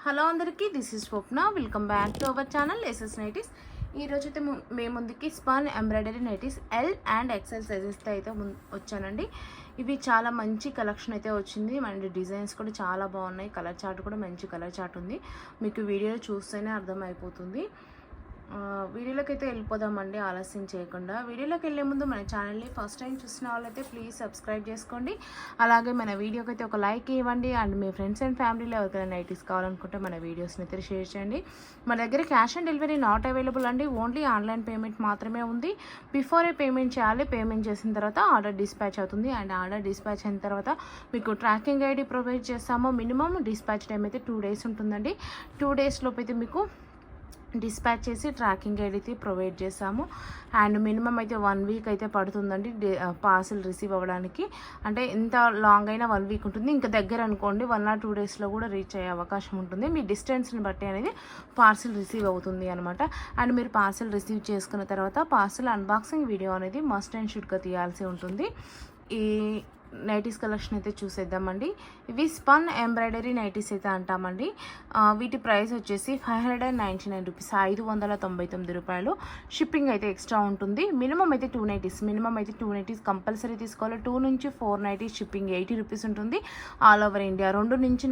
Hello అందరికీ, this is Swapna. Welcome back to our channel SS nighties. ఈరోజు అయితే మేము ముందుకి spun embroidery nighties L and XL సైజెస్తో అయితే వచ్చానండి. ఇవి చాలా మంచి కలెక్షన్ అయితే వచ్చింది. మన డిజైన్స్ కూడా చాలా బాగున్నాయి. కలర్ చార్ట్ కూడా మంచి కలర్ చార్ట్ ఉంది. మీకు వీడియో చూస్తేనే అర్థమైపోతుంది. వీడియోలోకి అయితే వెళ్ళిపోదామండి ఆలస్యం చేయకుండా. వీడియోలోకి వెళ్ళే ముందు మన ఛానల్ని ఫస్ట్ టైం చూసిన వాళ్ళైతే ప్లీజ్ సబ్స్క్రైబ్ చేసుకోండి. అలాగే మన వీడియోకి అయితే ఒక లైక్ ఇవ్వండి. అండ్ మీ ఫ్రెండ్స్ అండ్ ఫ్యామిలీలో ఎవరికైనా నైటీస్ కావాలనుకుంటే మన వీడియోస్ని అయితే షేర్ చేయండి. మన దగ్గర cash on delivery not available అండి. ఓన్లీ ఆన్లైన్ పేమెంట్ మాత్రమే ఉంది. బిఫోరే పేమెంట్ చేయాలి. పేమెంట్ చేసిన తర్వాత ఆర్డర్ డిస్పాచ్ అవుతుంది. అండ్ ఆర్డర్ డిస్పాచ్ అయిన తర్వాత మీకు ట్రాకింగ్ ఐడి ప్రొవైడ్ చేస్తాము. మినిమం డిస్పాచ్ టైం అయితే 2 days ఉంటుందండి. 2 days లోపు అయితే మీకు డిస్పాచ్ చేసి ట్రాకింగ్ ఐడి అయితే ప్రొవైడ్ చేసాము. అండ్ మినిమం అయితే 1 week అయితే పడుతుందండి పార్సిల్ రిసీవ్ అవ్వడానికి. అంటే ఎంత లాంగ్ అయినా 1 week ఉంటుంది. ఇంకా దగ్గర అనుకోండి 1 or 2 daysలో కూడా రీచ్ అయ్యే అవకాశం ఉంటుంది. మీ డిస్టెన్స్ని బట్టి అనేది పార్సిల్ రిసీవ్ అవుతుంది అనమాట. అండ్ మీరు పార్సిల్ రిసీవ్ చేసుకున్న తర్వాత పార్సిల్ అన్బాక్సింగ్ వీడియో అనేది మస్ట్ అండ్ షుడ్గా తీయాల్సి ఉంటుంది. ఈ నైటీస్ కలెక్షన్ అయితే చూసేద్దామండి. ఇవి స్పన్ ఎంబ్రాయిడరీ నైటీస్ అయితే అంటామండి. వీటి ప్రైస్ వచ్చేసి 599 రూపీస్, 599 రూపాయలు. షిప్పింగ్ అయితే ఎక్స్ట్రా ఉంటుంది. మినిమం అయితే 2 నైటీస్ కంపల్సరీ తీసుకోవాలి. 2 నుంచి 4 నైటీస్ షిప్పింగ్ 80 రూపీస్ ఉంటుంది. ఆల్ ఓవర్ ఇండియా 2 నుంచి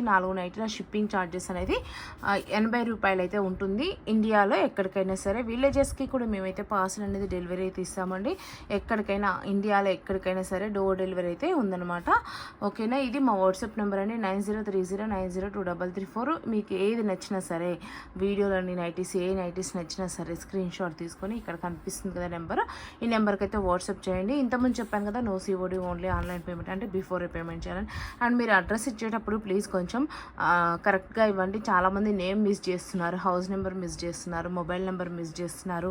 4 నైటీల షిప్పింగ్ ఛార్జెస్ అనేది 80 రూపాయలు అయితే ఉంటుంది. ఇండియాలో ఎక్కడికైనా సరే, విలేజెస్కి కూడా మేమైతే పార్సల్ అనేది డెలివరీ అయితే ఇస్తామండి. ఎక్కడికైనా ఇండియాలో ఎక్కడికైనా సరే డోర్ డెలివరీ అయితే ఉందన్నమాట. ఓకేనా. ఇది మా వాట్సాప్ నెంబర్ అండి, 9030902334. మీకు ఏది నచ్చినా సరే, వీడియోలోని నైటీస్ ఏ నైటీస్ నచ్చినా సరే స్క్రీన్ షాట్ తీసుకొని ఇక్కడ కనిపిస్తుంది కదా నెంబర్, ఈ నెంబర్కి అయితే వాట్సాప్ చేయండి. ఇంతకుముందు చెప్పాను కదా, no COD, only online payment, అంటే బిఫోరే పేమెంట్ చేయాలని. అండ్ మీరు అడ్రస్ ఇచ్చేటప్పుడు ప్లీజ్ కొంచెం కరెక్ట్గా ఇవ్వండి. చాలామంది నేమ్ మిస్ చేస్తున్నారు, హౌస్ నెంబర్ మిస్ చేస్తున్నారు, మొబైల్ నెంబర్ మిస్ చేస్తున్నారు.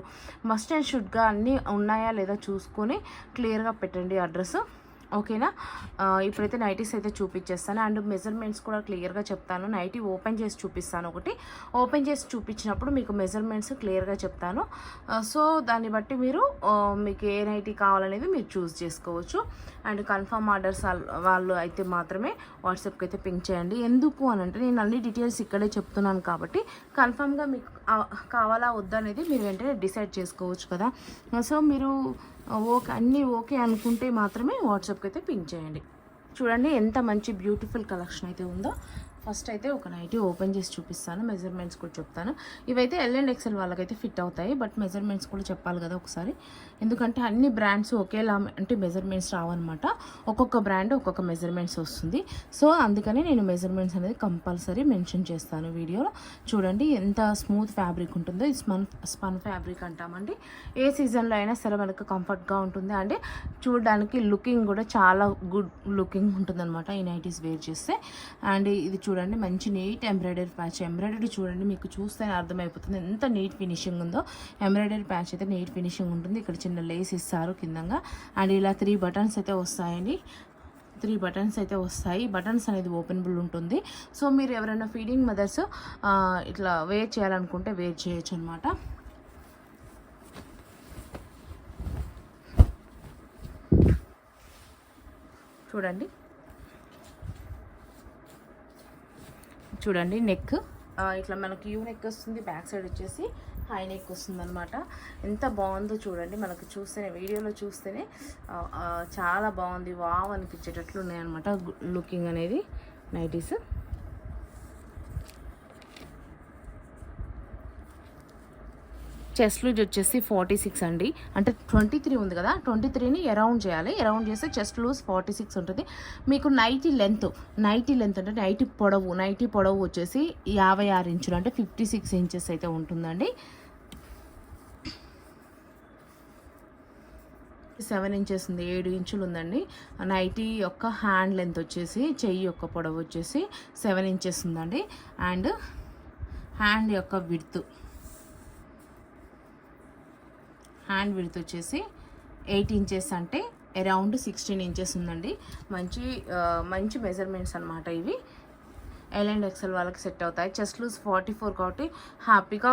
మస్ట్ అండ్ షుడ్గా అన్నీ ఉన్నాయా లేదా చూసుకొని క్లియర్గా పెట్టండి అడ్రస్. ఓకేనా. ఇప్పుడైతే నైటీస్ అయితే చూపించేస్తాను. అండ్ మెజర్మెంట్స్ కూడా క్లియర్గా చెప్తాను. నైటీ ఓపెన్ చేసి చూపిస్తాను. ఒకటి ఓపెన్ చేసి చూపించినప్పుడు మీకు మెజర్మెంట్స్ క్లియర్గా చెప్తాను. సో దాన్ని బట్టి మీరు మీకు ఏ నైటీ కావాలనేది మీరు చూస్ చేసుకోవచ్చు. అండ్ కన్ఫర్మ్ ఆర్డర్స్ వాళ్ళు అయితే మాత్రమే వాట్సాప్కి అయితే పింక్ చేయండి. ఎందుకు అని అంటే నేను అన్ని డీటెయిల్స్ ఇక్కడే చెప్తున్నాను కాబట్టి కన్ఫర్మ్గా మీకు కావాలా వద్దా అనేది మీరు వెంటనే డిసైడ్ చేసుకోవచ్చు కదా. సో మీరు అన్నీ ఓకే అనుకుంటే మాత్రమే వాట్సాప్కి అయితే పింక్ చేయండి. చూడండి ఎంత మంచి బ్యూటిఫుల్ కలెక్షన్ అయితే ఉందో. ఫస్ట్ అయితే ఒక నైటీ ఓపెన్ చేసి చూపిస్తాను, మెజర్మెంట్స్ కూడా చెప్తాను. ఇవైతే ఎల్ అండ్ ఎక్సెల్ వాళ్ళకైతే ఫిట్ అవుతాయి, బట్ మెజర్మెంట్స్ కూడా చెప్పాలి కదా ఒకసారి. ఎందుకంటే అన్ని బ్రాండ్స్ ఒకేలా అంటే మెజర్మెంట్స్ రావన్నమాట. ఒక్కొక్క బ్రాండ్ ఒక్కొక్క మెజర్మెంట్స్ వస్తుంది. సో అందుకని నేను మెజర్మెంట్స్ అనేది కంపల్సరీ మెన్షన్ చేస్తాను వీడియోలో. చూడండి ఎంత స్మూత్ ఫ్యాబ్రిక్ ఉంటుందో. ఇది స్పన్ ఫ్యాబ్రిక్ అంటామండి. ఏ సీజన్లో అయినా సరే మనకు కంఫర్ట్గా ఉంటుంది. అంటే చూడడానికి లుకింగ్ కూడా చాలా గుడ్ లుకింగ్ ఉంటుందన్నమాట ఈ నైటీస్ వేర్ చేస్తే. అండ్ ఇది చూడండి మంచి నీట్ ఎంబ్రాయిడరీ ప్యాచ్. ఎంబ్రాయిడరీ చూడండి, మీకు చూస్తేనే అర్థమైపోతుంది ఎంత నీట్ ఫినిషింగ్ ఉందో. ఎంబ్రాయిడరీ ప్యాచ్ అయితే నీట్ ఫినిషింగ్ ఉంటుంది. ఇక్కడ చిన్న లేస్ ఇస్తారు కిందంగా. అండ్ ఇలా 3 buttons అయితే వస్తాయండి. 3 buttons అయితే వస్తాయి. బటన్స్ అనేది ఓపెనబుల్ ఉంటుంది. సో మీరు ఎవరైనా ఫీడింగ్ మదర్స్ ఇట్లా వేర్ చేయాలనుకుంటే వేర్ చేయొచ్చు అనమాట. చూడండి నెక్ ఇట్లా మనకి యూ నెక్ వస్తుంది. బ్యాక్ సైడ్ వచ్చేసి హై నెక్ వస్తుంది అనమాట. ఎంత బాగుందో చూడండి. మనకు చూస్తేనే, వీడియోలో చూస్తేనే చాలా బాగుంది, వావ్ అనిపించేటట్లు ఉన్నాయన్నమాట లుకింగ్ అనేది నైటీస్. చెస్ట్ లూజ్ వచ్చేసి 46 అండి. అంటే 23 ఉంది కదా, 23ని అరౌండ్ చేయాలి. అరౌండ్ చేస్తే చెస్ట్ లూజ్ 46 ఉంటుంది. మీకు నైటీ లెంత్ అంటే నైటీ పొడవు వచ్చేసి 56 ఇంచులు, అంటే 56 inches అయితే ఉంటుందండి. 7 inches ఉంది, 7 ఇంచులు ఉందండి. నైటీ యొక్క హ్యాండ్ లెంత్ వచ్చేసి, చెయ్యి యొక్క పొడవు వచ్చేసి 7 inches ఉందండి. అండ్ హ్యాండ్ యొక్క విడ్త్ వచ్చేసి 8 inches, అంటే అరౌండ్ 16 inches ఉందండి. మంచి మెజర్మెంట్స్ అనమాట ఇవి. ఎల్ అండ్ ఎక్సెల్ వాళ్ళకి సెట్ అవుతాయి. చెస్ట్ లూజ్ 44 కాబట్టి హ్యాపీగా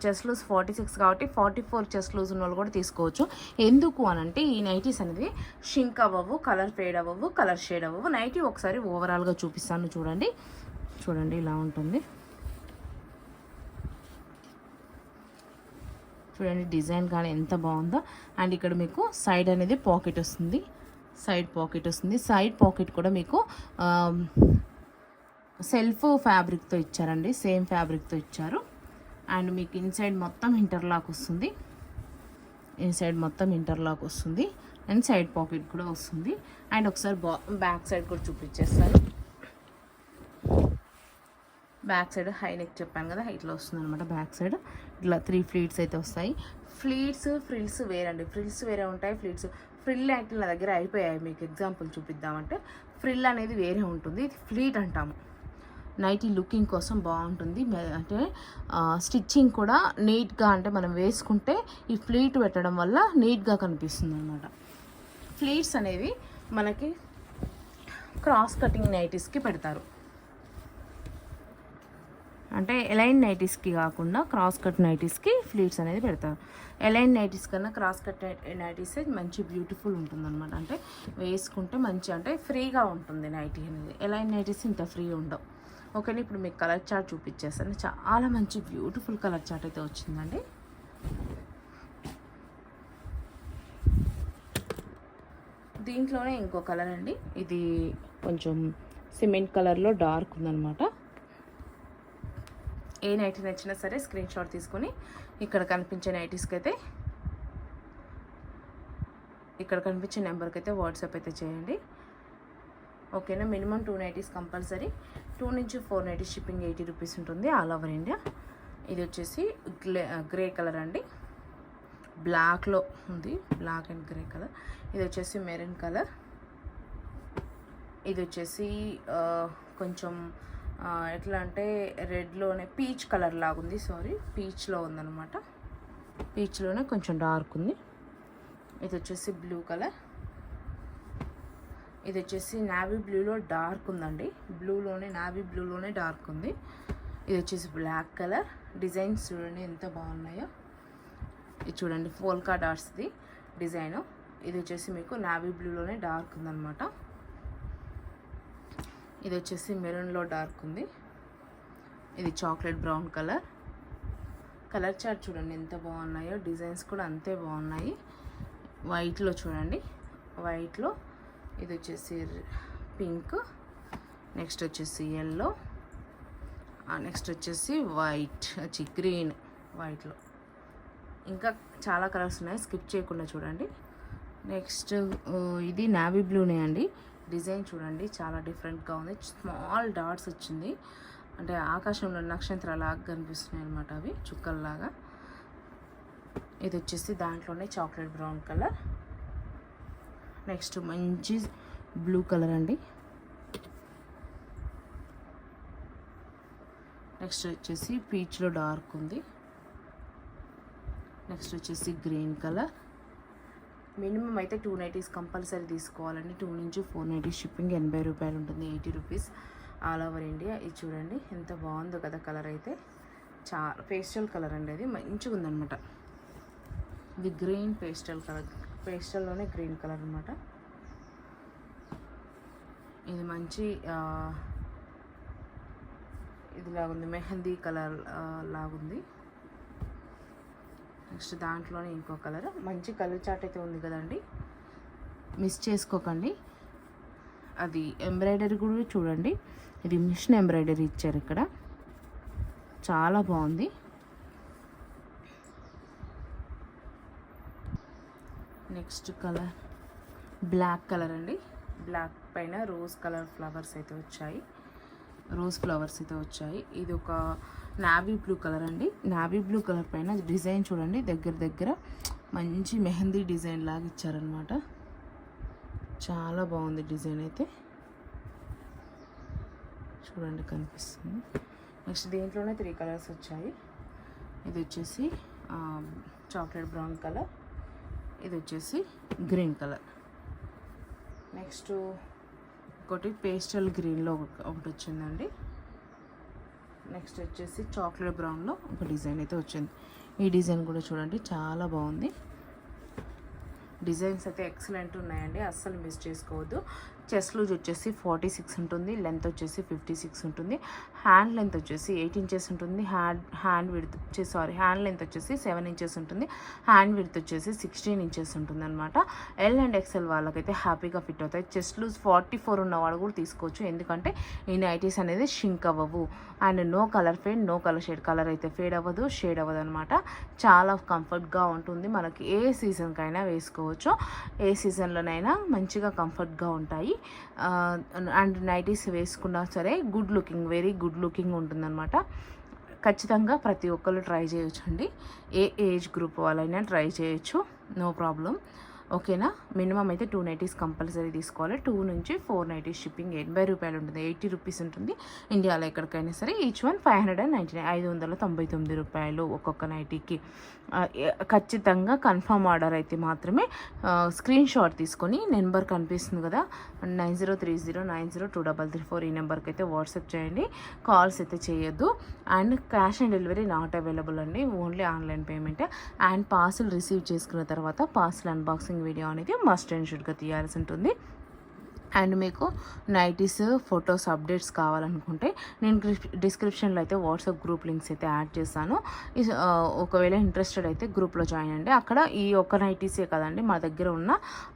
చెస్ట్ లూజ్ 46 కాబట్టి 44 చెస్ట్ లూజ్ ఉన్న వాళ్ళు కూడా తీసుకోవచ్చు. ఎందుకు అనంటే ఈ నైటీస్ అనేది షింక్ అవ్వవు, కలర్ ఫేడ్ అవ్వవు, కలర్ షేడ్ అవ్వవు. నైటీ ఒకసారి ఓవరాల్గా చూపిస్తాను చూడండి. చూడండి ఇలా ఉంటుంది. చూడండి డిజైన్ కానీ ఎంత బాగుందో. అండ్ ఇక్కడ మీకు సైడ్ అనేది పాకెట్ వస్తుంది, సైడ్ పాకెట్ కూడా మీకు సెల్ఫ్ ఫ్యాబ్రిక్తో ఇచ్చారండి, సేమ్ ఫ్యాబ్రిక్తో ఇచ్చారు. అండ్ మీకు ఇన్సైడ్ మొత్తం ఇంటర్లాక్ వస్తుంది, అండ్ సైడ్ పాకెట్ కూడా వస్తుంది. అండ్ ఒకసారి బ్యాక్ సైడ్ కూడా చూపించేస్తాను. బ్యాక్ సైడ్ హై నెక్ చెప్పాను కదా, ఇట్లా వస్తుంది అనమాట. బ్యాక్ సైడ్ ఇట్లా 3 ఫ్లీట్స్ అయితే వస్తాయి. ఫ్రిల్స్ వేరండి, ఫ్రిల్స్ వేరే ఉంటాయి. ఫ్రిల్ అయితే నా దగ్గర అయిపోయాయి. మీకు ఎగ్జాంపుల్ చూపిద్దామంటే ఫ్రిల్ అనేది వేరే ఉంటుంది, ఇది ఫ్లీట్ అంటాము. నైటీ లుకింగ్ కోసం బాగుంటుంది. అంటే స్టిచ్చింగ్ కూడా నీట్గా, అంటే మనం వేసుకుంటే ఈ ఫ్లీట్ పెట్టడం వల్ల నీట్గా కనిపిస్తుంది అనమాట. ఫ్లీట్స్ అనేవి మనకి క్రాస్ కటింగ్ నైటీస్కి పెడతారు, అంటే ఎలైన్ నైటీస్కి కాకుండా క్రాస్ కట్ నైటీస్కి ఫ్లీట్స్ అనేది పెడతారు. ఎలైన్ నైటీస్ కన్నా క్రాస్ కట్ నైటీస్ మంచి బ్యూటిఫుల్ ఉంటుంది అనమాట. అంటే వేసుకుంటే మంచి, అంటే ఫ్రీగా ఉంటుంది నైటీ అనేది. ఎలైన్ నైటీస్ ఇంత ఫ్రీ ఉండవు. ఓకేనా, ఇప్పుడు మీకు కలర్ చార్ట్ చూపించేస్తాను. చాలా మంచి బ్యూటిఫుల్ కలర్ చార్ట్ అయితే వచ్చిందండి. దీంట్లోనే ఇంకో కలర్ అండి, ఇది కొంచెం సిమెంట్ కలర్లో డార్క్ ఉందన్నమాట. ఏ నైటీ నచ్చినా సరే స్క్రీన్ షాట్ తీసుకొని ఇక్కడ కనిపించే నైటీస్కి అయితే, ఇక్కడ కనిపించే నెంబర్కి అయితే వాట్సాప్ అయితే చేయండి. ఓకేనా, మినిమం 2 నైటీస్ కంపల్సరీ. 2 నుంచి 4 నైటీస్ షిప్పింగ్ 80 రూపీస్ ఉంటుంది ఆల్ ఓవర్ ఇండియా. ఇది వచ్చేసి గ్రే కలర్ అండి, బ్లాక్లో ఉంది, బ్లాక్ అండ్ గ్రే కలర్. ఇది వచ్చేసి మెరూన్ కలర్. ఇది వచ్చేసి కొంచెం ఎట్లా అంటే రెడ్లోనే పీచ్ కలర్ లాగా ఉంది, పీచ్లో ఉందన్నమాట. పీచ్లోనే కొంచెం డార్క్ ఉంది. ఇది వచ్చేసి బ్లూ కలర్. ఇది వచ్చేసి నావీ బ్లూలో డార్క్ ఉందండి, నావీ బ్లూలోనే డార్క్ ఉంది. ఇది వచ్చేసి బ్లాక్ కలర్. డిజైన్స్ చూడండి ఎంత బాగున్నాయో. ఇది చూడండి పోల్కా డాట్స్ది డిజైను. ఇది వచ్చేసి మీకు నావీ బ్లూలోనే డార్క్ ఉందన్నమాట. ఇది వచ్చేసి మెరూన్లో డార్క్ ఉంది. ఇది chocolate brown colour. Colour chart చూడండి ఎంత బాగున్నాయో, డిజైన్స్ కూడా అంతే బాగున్నాయి. వైట్లో చూడండి, వైట్లో ఇది వచ్చేసి పింక్, నెక్స్ట్ వచ్చేసి ఎల్లో, నెక్స్ట్ వచ్చేసి గ్రీన్ వైట్లో. ఇంకా చాలా కలర్స్ ఉన్నాయి, స్కిప్ చేయకుండా చూడండి. నెక్స్ట్ ఇది నావీ బ్లూనే అండి. డిజైన్ చూడండి చాలా డిఫరెంట్గా ఉంది, స్మాల్ డాట్స్ వచ్చింది, అంటే ఆకాశంలో నక్షత్రాలాగా కనిపిస్తున్నాయి అనమాట, అవి చుక్కల్లాగా. ఇది వచ్చేసి దాంట్లోనే చాక్లెట్ బ్రౌన్ కలర్. నెక్స్ట్ మంచి బ్లూ కలర్ అండి. నెక్స్ట్ వచ్చేసి పీచ్లో డార్క్ ఉంది. నెక్స్ట్ వచ్చేసి గ్రీన్ కలర్. మినిమం అయితే 2 నైటీస్ కంపల్సరీ తీసుకోవాలండి. 2 నుంచి 4 నైటీస్ షిప్పింగ్ 80 రూపాయలు ఉంటుంది, 80 రూపీస్ ఆల్ ఓవర్ ఇండియా. ఇది చూడండి ఎంత బాగుందో కదా కలర్ అయితే, చాలా పేస్టల్ కలర్ అండి, అది మంచిగా ఉందన్నమాట. ఇది గ్రీన్ పేస్టల్ కలర్, పేస్టల్లోనే గ్రీన్ కలర్ అనమాట. ఇది మంచి ఇది లాగుంది, మెహందీ కలర్ లాగుంది. నెక్స్ట్ దాంట్లోనే ఇంకో కలర్, మంచి కలర్ చార్ట్ అయితే ఉంది కదండి, మిస్ చేసుకోకండి. అది ఎంబ్రాయిడరీ కూడా చూడండి, ఇది మిషన్ ఎంబ్రాయిడరీ ఇచ్చారు ఇక్కడ, చాలా బాగుంది. నెక్స్ట్ కలర్ బ్లాక్ కలర్ అండి, బ్లాక్ పైన రోజ్ కలర్ ఫ్లవర్స్ అయితే వచ్చాయి, ఇది ఒక నావీ బ్లూ కలర్ అండి. నావీ బ్లూ కలర్ పైన డిజైన్ చూడండి, దగ్గర మంచి మెహందీ డిజైన్ లాగా ఇచ్చారనమాట, చాలా బాగుంది డిజైన్ అయితే, చూడండి కనిపిస్తుంది. నెక్స్ట్ దీంట్లోనే 3 కలర్స్ వచ్చాయి. ఇది వచ్చేసి చాక్లెట్ బ్రౌన్ కలర్, ఇది వచ్చేసి గ్రీన్ కలర్. నెక్స్ట్ ఒకటి పేస్టల్ గ్రీన్లో ఒకటి వచ్చిందండి. నెక్స్ట్ వచ్చేసి చాక్లెట్ బ్రౌన్లో ఒక డిజైన్ అయితే వచ్చింది. ఈ డిజైన్ కూడా చూడండి చాలా బాగుంది, డిజైన్స్ అయితే ఎక్సలెంట్ ఉన్నాయండి, అస్సలు మిస్ చేసుకోవద్దు. చెస్ట్ లూజ్ వచ్చేసి 46 ఉంటుంది, లెంత్ వచ్చేసి 56 ఉంటుంది, హ్యాండ్ లెంత్ వచ్చేసి 8 ఇంచెస్ ఉంటుంది, హ్యాండ్ లెంత్ వచ్చేసి 7 ఇంచెస్ ఉంటుంది, హ్యాండ్ విడ్త్ వచ్చేసి 16 ఇంచెస్ ఉంటుంది అనమాట. ఎల్ అండ్ ఎక్సెల్ వాళ్ళకైతే హ్యాపీగా ఫిట్ అవుతాయి. చెస్ట్ లూజ్ 44 ఉన్న వాళ్ళు కూడా తీసుకోవచ్చు, ఎందుకంటే ఈ నైటీస్ అనేది షింక్ అవ్వవు. And no colour fade, no colour shade. Colour అయితే ఫేడ్ అవ్వదు, షేడ్ అవ్వదు అనమాట. చాలా కంఫర్ట్గా ఉంటుంది. మనకి ఏ సీజన్కైనా వేసుకోవచ్చు, ఏ సీజన్లోనైనా మంచిగా కంఫర్ట్గా ఉంటాయి. అండ్ నైటీస్ వేసుకున్నా సరే good looking, very good looking ఉంటుందన్నమాట. ఖచ్చితంగా ప్రతి ఒక్కరు ట్రై చేయొచ్చు అండి. ఏ ఏజ్ గ్రూప్ వాళ్ళైనా ట్రై చేయొచ్చు, నో ప్రాబ్లం. ఓకేనా. మినిమం అయితే 2 నైటీస్ కంపల్సరీ తీసుకోవాలి. 2 నుంచి 4 నైటీస్ షిప్పింగ్ 80 రూపాయలు ఉంటుంది, 80 రూపీస్ ఉంటుంది ఇండియాలో ఎక్కడికైనా సరే. ఈచ్ వన్ 599, 599 రూపాయలు ఒక్కొక్క నైటీకి. ఖచ్చితంగా కన్ఫర్మ్ ఆర్డర్ అయితే మాత్రమే స్క్రీన్ షాట్ తీసుకొని నెంబర్ కనిపిస్తుంది కదా 9030902334 ఈ నెంబర్కి అయితే వాట్సాప్ చేయండి. కాల్స్ అయితే చేయొద్దు. And cash on delivery not available అండి, only online payment. And parcel receive చేసుకున్న తర్వాత పార్సిల్ అన్బాక్సింగ్ వీడియో అనేది మస్ట్ అండ్ షుడ్గా తీయాల్సి ఉంటుంది. అండ్ మీకు నైటీస్ ఫొటోస్ అప్డేట్స్ కావాలనుకుంటే నేను డిస్క్రిప్షన్లో అయితే వాట్సాప్ గ్రూప్ లింక్స్ అయితే యాడ్ చేస్తాను. ఒకవేళ ఇంట్రెస్టెడ్ అయితే గ్రూప్లో జాయిన్ అండి. అక్కడ ఈ ఒక్క నైటీసే కదండి, మా దగ్గర ఉన్న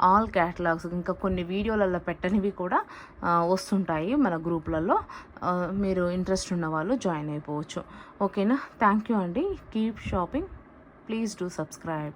ఆల్ క్యాటలాగ్స్ ఇంకా కొన్ని వీడియోలలో పెట్టనివి కూడా వస్తుంటాయి మన గ్రూప్లలో. మీరు ఇంట్రెస్ట్ ఉన్న వాళ్ళు జాయిన్ అయిపోవచ్చు. ఓకేనా. థ్యాంక్ యూ అండి. Keep shopping, please do subscribe.